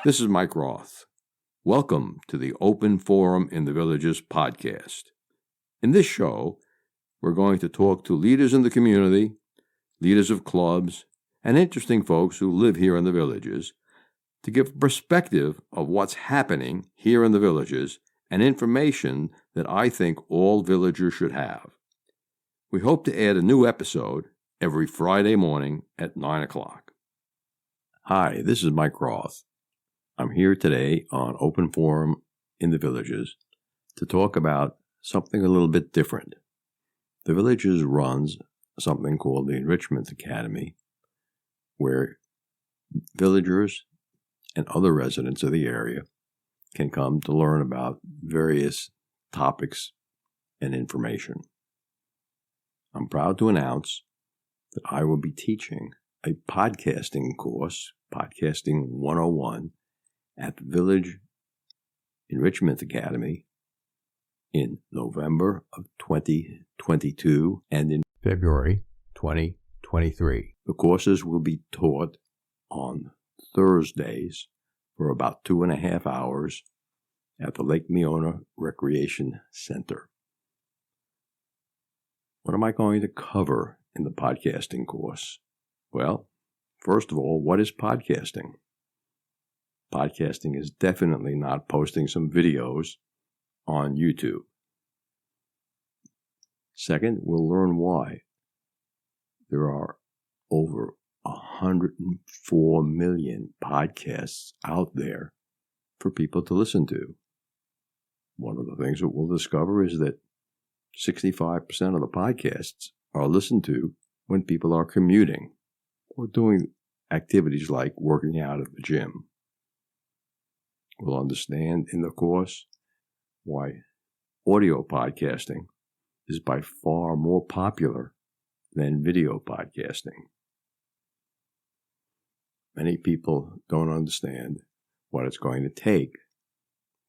This is Mike Roth. Welcome to the Open Forum in the Villages podcast. In this show, we're going to talk to leaders in the community, leaders of clubs, and interesting folks who live here in the villages to give perspective of what's happening here in the villages and information that I think all villagers should have. We hope to add a new episode every Friday morning at 9 o'clock. Hi, this is Mike Roth. I'm here today on Open Forum in the Villages to talk about something a little bit different. The Villages runs something called the Enrichment Academy, where villagers and other residents of the area can come to learn about various topics and information. I'm proud to announce that I will be teaching a podcasting course, Podcasting 101, at the Village Enrichment Academy in November of 2022 and in February 2023. The courses will be taught on Thursdays for about 2.5 hours at the Lake Meona Recreation Center. What am I going to cover in the podcasting course? Well, first of all, what is podcasting? Podcasting is definitely not posting some videos on YouTube. Second, we'll learn why. There are over 104 million podcasts out there for people to listen to. One of the things that we'll discover is that 65% of the podcasts are listened to when people are commuting or doing activities like working out at the gym. We'll understand in the course why audio podcasting is by far more popular than video podcasting. Many people don't understand what it's going to take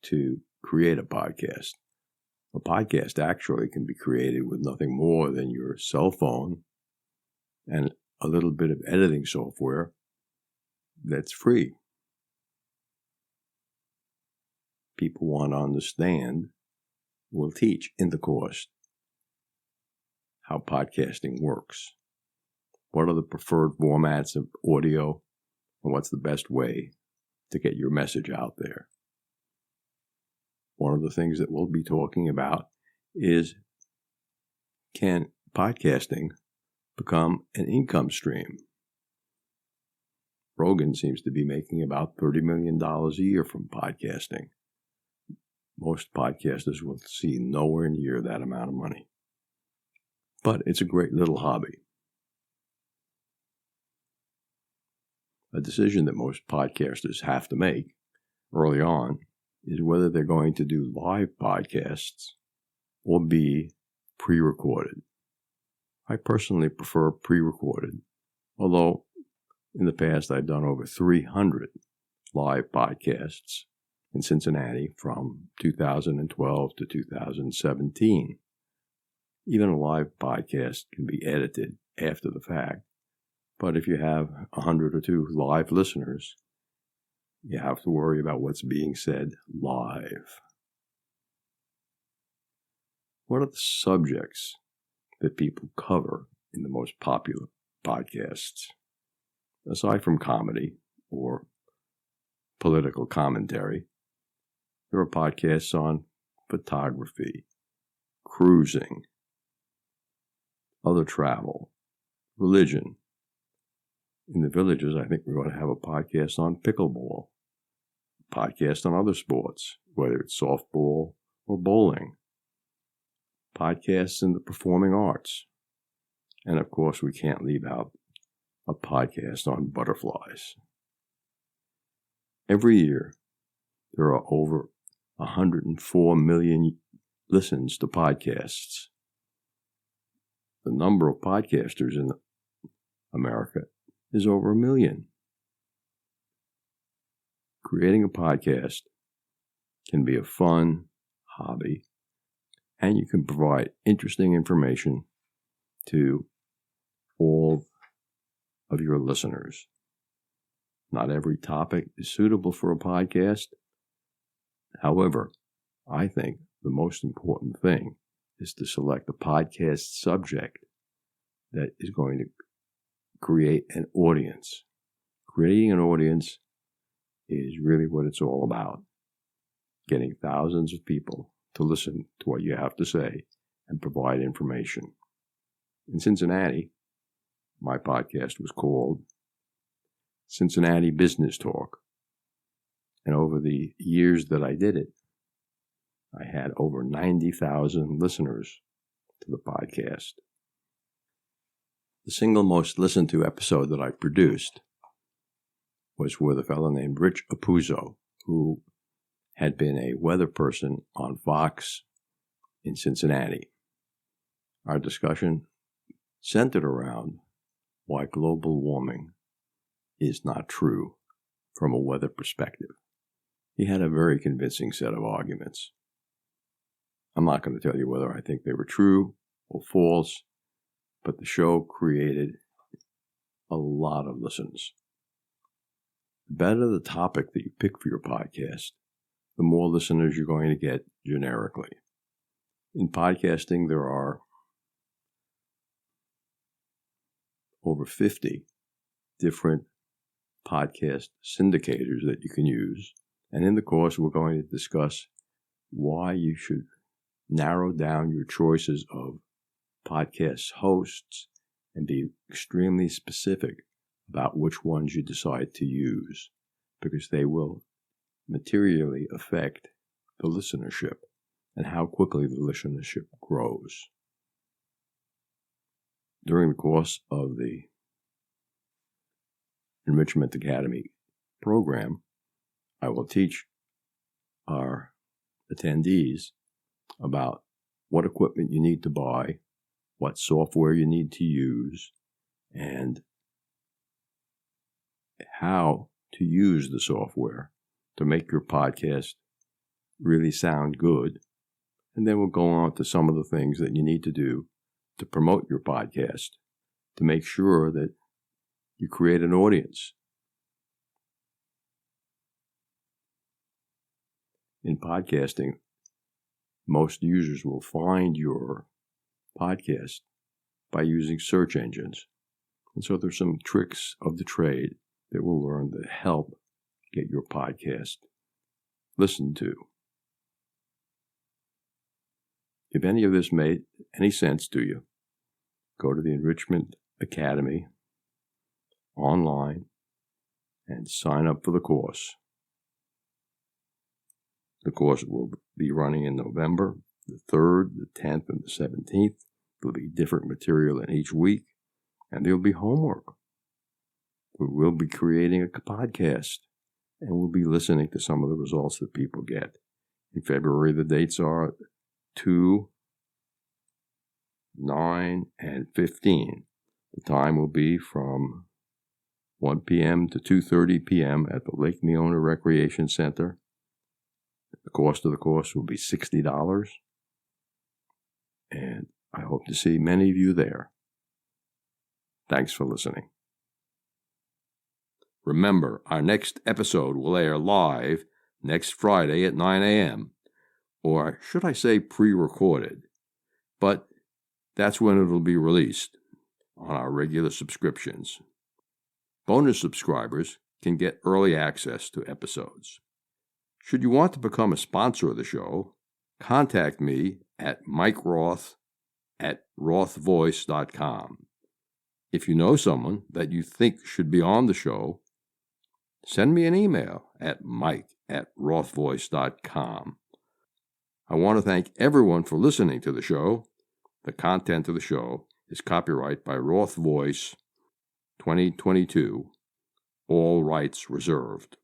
to create a podcast. A podcast actually can be created with nothing more than your cell phone and a little bit of editing software that's free. People want to understand, we'll teach in the course how podcasting works. What are the preferred formats of audio, and what's the best way to get your message out there? One of the things that we'll be talking about is, can podcasting become an income stream? Rogan seems to be making about $30 million a year from podcasting. Most podcasters will see nowhere near that amount of money. But it's a great little hobby. A decision that most podcasters have to make early on is whether they're going to do live podcasts or be pre-recorded. I personally prefer pre-recorded, although in the past I've done over 300 live podcasts in Cincinnati from 2012 to 2017. Even a live podcast can be edited after the fact, but if you have 100 or 2 live listeners, you have to worry about what's being said live. What are the subjects that people cover in the most popular podcasts? Aside from comedy or political commentary, there are podcasts on photography, cruising, other travel, religion. In the villages, I think we're going to have a podcast on pickleball, a podcast on other sports, whether it's softball or bowling, podcasts in the performing arts, and of course we can't leave out a podcast on butterflies. Every year, there are over 104 million listens to podcasts. The number of podcasters in America is over 1 million. Creating a podcast can be a fun hobby, and you can provide interesting information to all of your listeners. Not every topic is suitable for a podcast. However, I think the most important thing is to select a podcast subject that is going to create an audience. Creating an audience is really what it's all about. Getting thousands of people to listen to what you have to say and provide information. In Cincinnati, my podcast was called Cincinnati Business Talk. And over the years that I did it, I had over 90,000 listeners to the podcast. The single most listened to episode that I produced was with a fellow named Rich Apuzzo, who had been a weather person on Fox in Cincinnati. Our discussion centered around why global warming is not true from a weather perspective. He had a very convincing set of arguments. I'm not going to tell you whether I think they were true or false, but the show created a lot of listens. The better the topic that you pick for your podcast, the more listeners you're going to get generically. In podcasting, there are over 50 different podcast syndicators that you can use. And in the course, we're going to discuss why you should narrow down your choices of podcast hosts and be extremely specific about which ones you decide to use, because they will materially affect the listenership and how quickly the listenership grows. During the course of the Enrichment Academy program, I will teach our attendees about what equipment you need to buy, what software you need to use, and how to use the software to make your podcast really sound good. And then we'll go on to some of the things that you need to do to promote your podcast, to make sure that you create an audience. In podcasting, most users will find your podcast by using search engines. And so there's some tricks of the trade that we'll learn that help get your podcast listened to. If any of this made any sense to you, go to the Enrichment Academy online and sign up for the course. The course will be running in November, the 3rd, the 10th, and the 17th. There'll be different material in each week, and there'll be homework. We will be creating a podcast, and we'll be listening to some of the results that people get. In February, the dates are 2, 9, and 15. The time will be from 1 p.m. to 2:30 p.m. at the Lake Neona Recreation Center. The cost of the course will be $60, and I hope to see many of you there. Thanks for listening. Remember, our next episode will air live next Friday at 9 a.m., or should I say pre-recorded, but that's when it'll be released on our regular subscriptions. Bonus subscribers can get early access to episodes. Should you want to become a sponsor of the show, contact me at mikeroth@rothvoice.com. If you know someone that you think should be on the show, send me an email at mike@rothvoice.com. I want to thank everyone for listening to the show. The content of the show is copyright by Roth Voice 2022, all rights reserved.